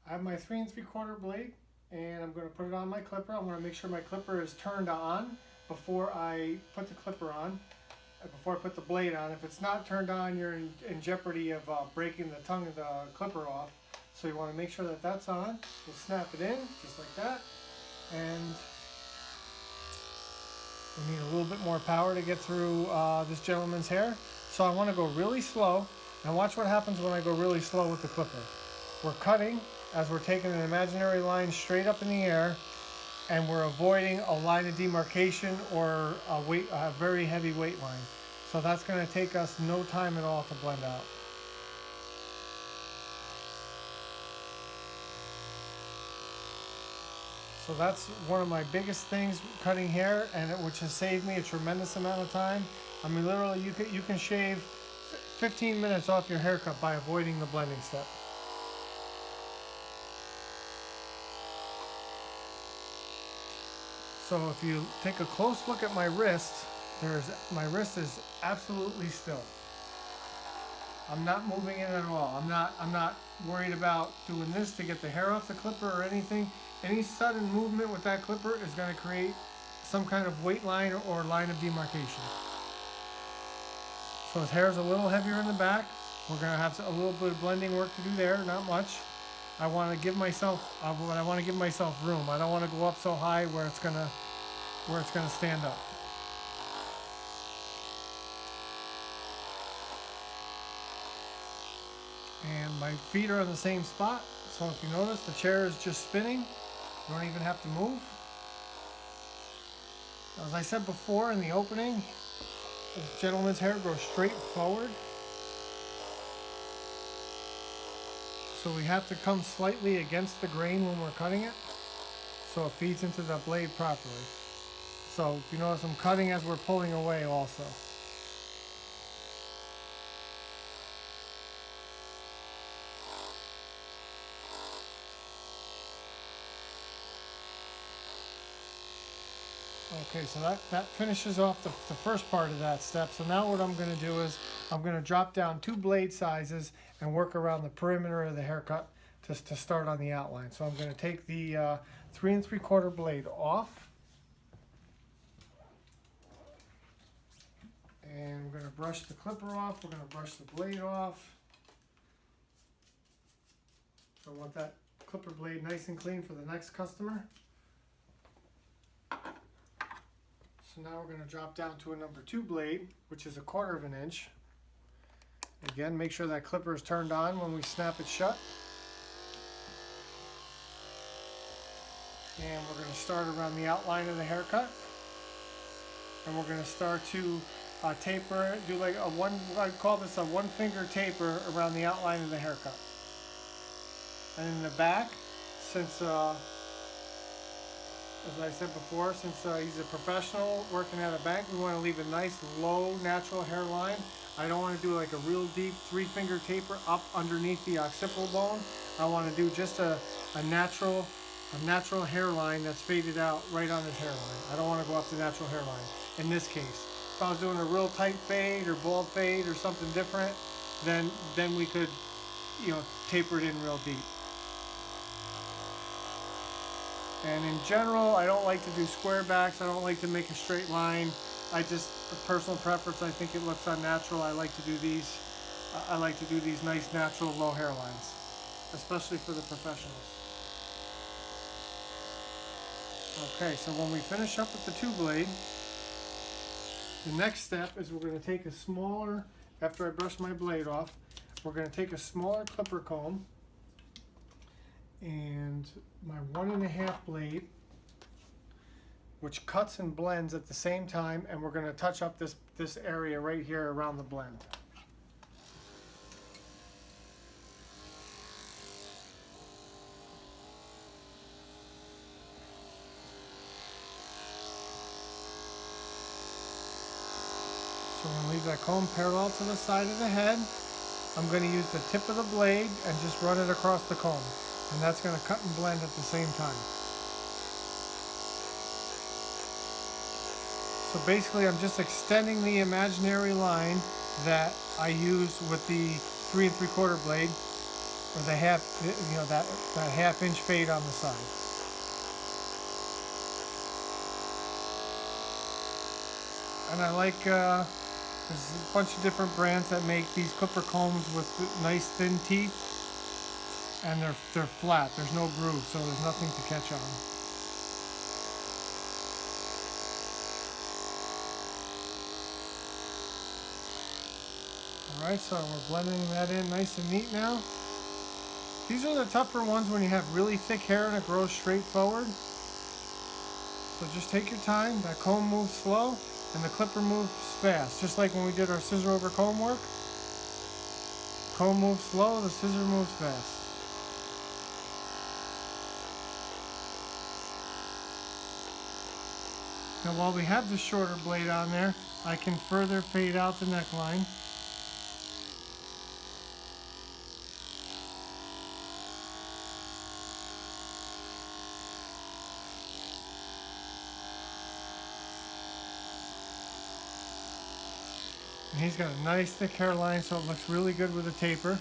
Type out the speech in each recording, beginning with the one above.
I have my 3 3/4 blade, and I'm going to put it on my clipper. I'm going to make sure my clipper is turned on before I put the clipper on, before I put the blade on. If it's not turned on, you're in jeopardy of breaking the tongue of the clipper off. So you want to make sure that that's on. We'll snap it in, just like that. And we need a little bit more power to get through this gentleman's hair. So I want to go really slow, and watch what happens when I go really slow with the clipper. We're cutting as we're taking an imaginary line straight up in the air, and we're avoiding a line of demarcation or a very heavy weight line. So that's going to take us no time at all to blend out. So that's one of my biggest things cutting hair, and which has saved me a tremendous amount of time. I mean, literally, you can shave 15 minutes off your haircut by avoiding the blending step. So if you take a close look at my wrist, my wrist is absolutely still. I'm not moving it at all. I'm not worried about doing this to get the hair off the clipper or anything. Any sudden movement with that clipper is going to create some kind of weight line or line of demarcation. So his hair is a little heavier in the back. We're going to have a little bit of blending work to do there, not much. I want to give myself room. I don't want to go up so high where it's going to stand up. And my feet are in the same spot, so if you notice, the chair is just spinning. You don't even have to move. As I said before in the opening, this gentleman's hair goes straight forward. So we have to come slightly against the grain when we're cutting it, so it feeds into the blade properly. So if you notice, I'm cutting as we're pulling away also. Okay, so that finishes off the first part of that step. So now what I'm going to do is I'm going to drop down 2 blade sizes and work around the perimeter of the haircut to start on the outline. So I'm going to take the 3 3/4 blade off, and we're going to brush the clipper off. We're going to brush the blade off. So I want that clipper blade nice and clean for the next customer. So now we're going to drop down to a number 2 blade, which is 1/4 inch. Again, make sure that clipper is turned on when we snap it shut. And we're going to start around the outline of the haircut. And we're going to start to taper, do like I call this a 1-finger taper around the outline of the haircut. And in the back, since as I said before, since he's a professional working at a bank, we want to leave a nice low natural hairline. I don't want to do like a real deep 3-finger taper up underneath the occipital bone. I want to do just a natural hairline that's faded out right on his hairline. I don't want to go up the natural hairline in this case. If I was doing a real tight fade or bald fade or something different, then we could, taper it in real deep. And in general, I don't like to do square backs. I don't like to make a straight line. For personal preference, I think it looks unnatural. I like to do these nice natural low hairlines, especially for the professionals. Okay, so when we finish up with the 2 blade, the next step is we're going to take a smaller, after I brush my blade off, we're going to take a smaller clipper comb and my 1.5 blade, which cuts and blends at the same time, and we're going to touch up this area right here around the blend. So I'm going to leave that comb parallel to the side of the head. I'm going to use the tip of the blade and just run it across the comb. And that's going to cut and blend at the same time. So basically I'm just extending the imaginary line that I used with the 3 3/4 blade, or the half, that half-inch fade on the side. And I like, there's a bunch of different brands that make these clipper combs with nice thin teeth, and they're flat. There's no groove, so there's nothing to catch on. Alright, so we're blending that in nice and neat now. These are the tougher ones when you have really thick hair and it grows straight forward. So just take your time. That comb moves slow and the clipper moves fast. Just like when we did our scissor over comb work. Comb moves slow, the scissor moves fast. Now while we have the shorter blade on there, I can further fade out the neckline. And he's got a nice thick hairline, so it looks really good with a taper.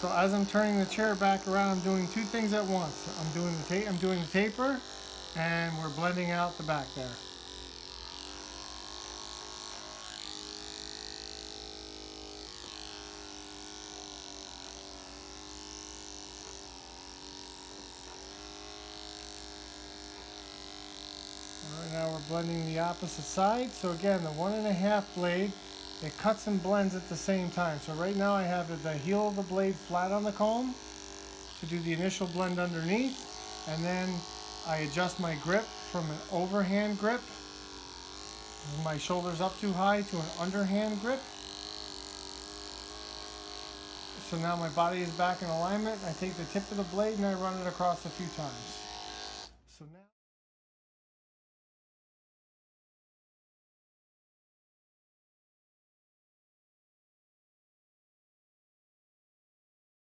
So as I'm turning the chair back around, I'm doing two things at once. I'm doing the taper, and we're blending out the back there. Alright, now we're blending the opposite side. So again, the 1.5 blade, it cuts and blends at the same time. So right now I have the heel of the blade flat on the comb to do the initial blend underneath, and then I adjust my grip from an overhand grip, my shoulders up too high, to an underhand grip. So now my body is back in alignment. I take the tip of the blade and I run it across a few times. So now